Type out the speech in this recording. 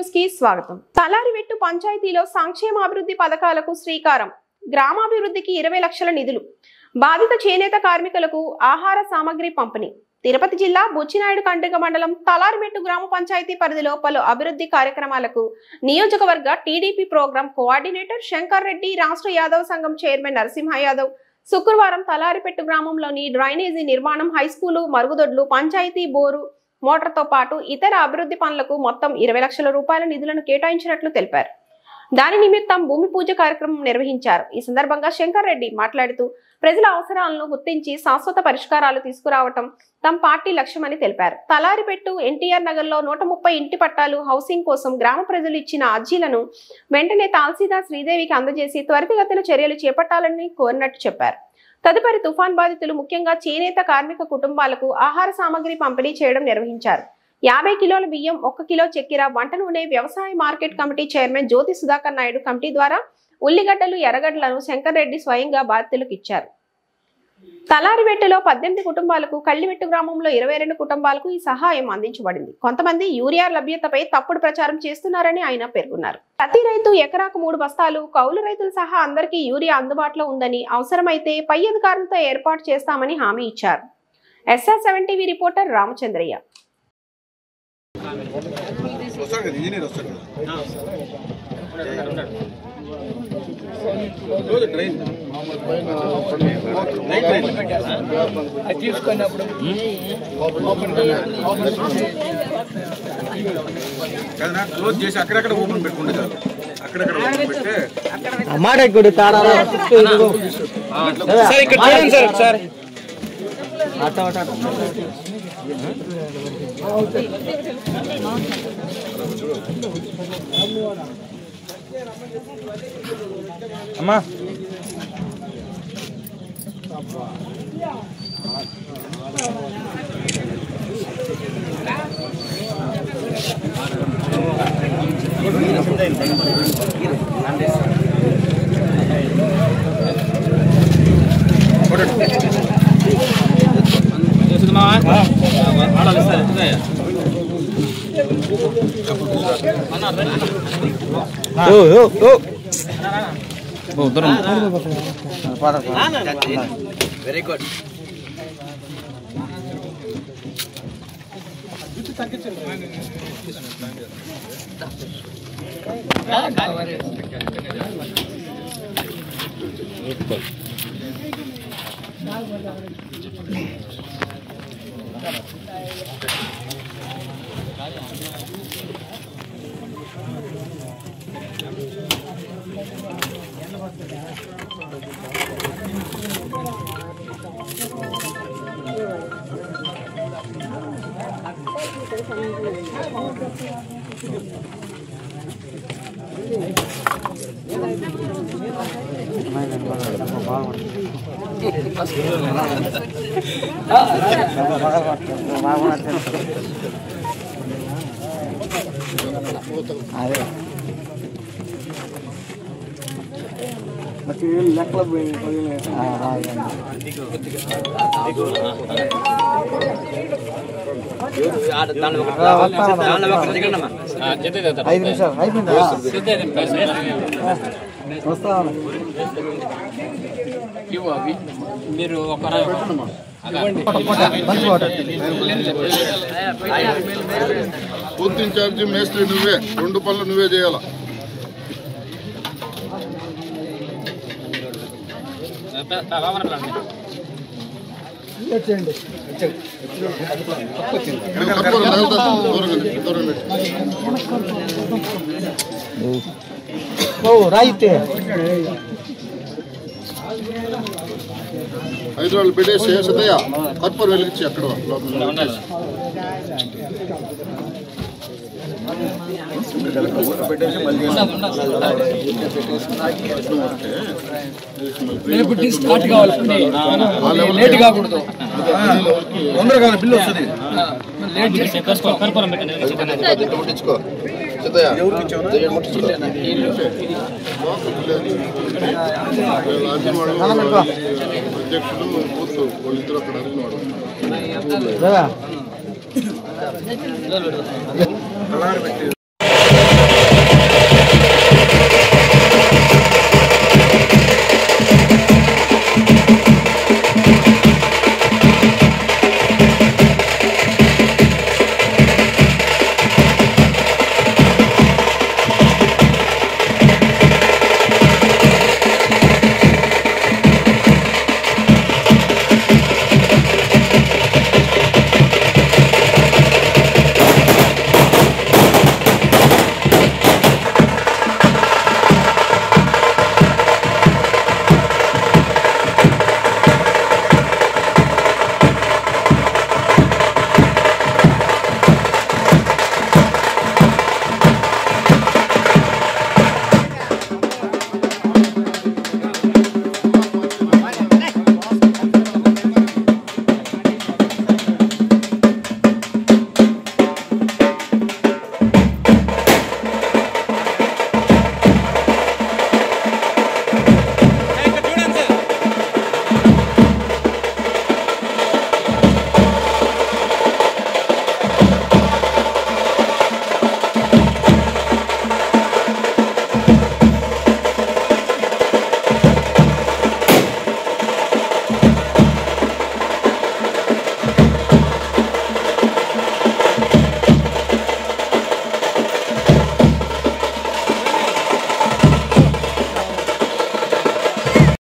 News కి స్వాగతం. తలారివెట్టు పంచాయతీలో సంక్షేమాభివృద్ధి పథకాలకు శ్రీకారం. గ్రామాభివృద్ధికి 20 లక్షల నిధులు. బాధిత చేనేత కార్మికులకు ఆహార సామగ్రి పంపిణీ. తిరుపతి జిల్లా బుచ్చినాయుడు కండ్రిగ మండలం తలారివెట్టు గ్రామ పంచాయతీ పరిధిలో పలు అభివృద్ధి కార్యక్రమాలకు నియోజకవర్గ TDP programme coordinator Shankar Reddy, రాష్ట్ర యాదవ్ సంఘం చైర్మన్ నరసింహ యాదవ్ శుక్రవారం తలారిపెట్టు గ్రామంలోని డ్రైనేజీ నిర్మాణం, హైస్కూలు, మరుగుదొడ్లు, పంచాయతీ బోరు మోటార్తో పాటు ఇతర అభివృద్ధి పనులకు మొత్తం 20 లక్షల రూపాయల నిధులను కేటాయించినట్లు తెలిపారు. దాని నిమిత్తం భూమి పూజ కార్యక్రమం నిర్వహించారు. ఈ సందర్భంగా శంకర్ రెడ్డి మాట్లాడుతూ ప్రజల అవసరాలను గుర్తించి శాశ్వత పరిష్కారాలు తీసుకురావటం తమ పార్టీ లక్ష్యమని తెలిపారు. తలారిపెట్టు ఎన్టీఆర్ నగర్ లో 130 ఇంటి పట్టాలు హౌసింగ్ కోసం గ్రామ ప్రజలు ఇచ్చిన అర్జీలను వెంటనే తహసీల్దార్ శ్రీదేవికి అందజేసి త్వరితగతిన చర్యలు చేపట్టాలని కోరినట్టు చెప్పారు. తదుపరి తుఫాన్ బాధితులు, ముఖ్యంగా చేనేత కార్మిక కుటుంబాలకు ఆహార సామగ్రి పంపిణీ చేయడం నిర్వహించారు. 50 కిలోల బియ్యం, 1 కిలో చక్కెర, వంట నూనె వ్యవసాయ మార్కెట్ కమిటీ చైర్మన్ జ్యోతి సుధాకర్ నాయుడు కమిటీ ద్వారా ఉల్లిగడ్డలు, ఎర్రగడ్డలను శంకర్ రెడ్డి స్వయంగా బాధితులకు ఇచ్చారు. తలారివెట్టులో 18 కుటుంబాలకు, కళ్ళివెట్టు గ్రామంలో 22 కుటుంబాలకు ఈ సహాయం అందించబడింది. కొంతమంది యూరియా లభ్యతపై తప్పుడు ప్రచారం చేస్తున్నారని ఆయన పేర్కొన్నారు. ప్రతి రైతు ఎకరాకు 3 బస్తాలు, కౌలు రైతులు సహా అందరికీ యూరియా అందుబాటులో ఉందని, అవసరమైతే పై అధికారులతో ఏర్పాటు చేస్తామని హామీ ఇచ్చారు. SR7 TV reporter Ramachandraiah. Close చేసి అక్కడక్కడ ఓపెన్ పెట్టుకుంటే చాలు. అక్కడక్కడ ఓపెన్ పెడితే అమ్మా వెరీ గుడ్. లెక్కల మీరు బూత్ ఇన్ఛార్జి మేస్త్రి నువ్వే, 2 పనులు నువ్వే చేయాలా. హైదరాబాద్ పెట్టేసి సదయ్య కర్పూరం వెలిగించి అక్కడ తొందరగా బిల్లు వస్తుంది. అధ్యక్షుడు కూర్చో వాళ్ళిద్దరు అక్కడ అడిగిన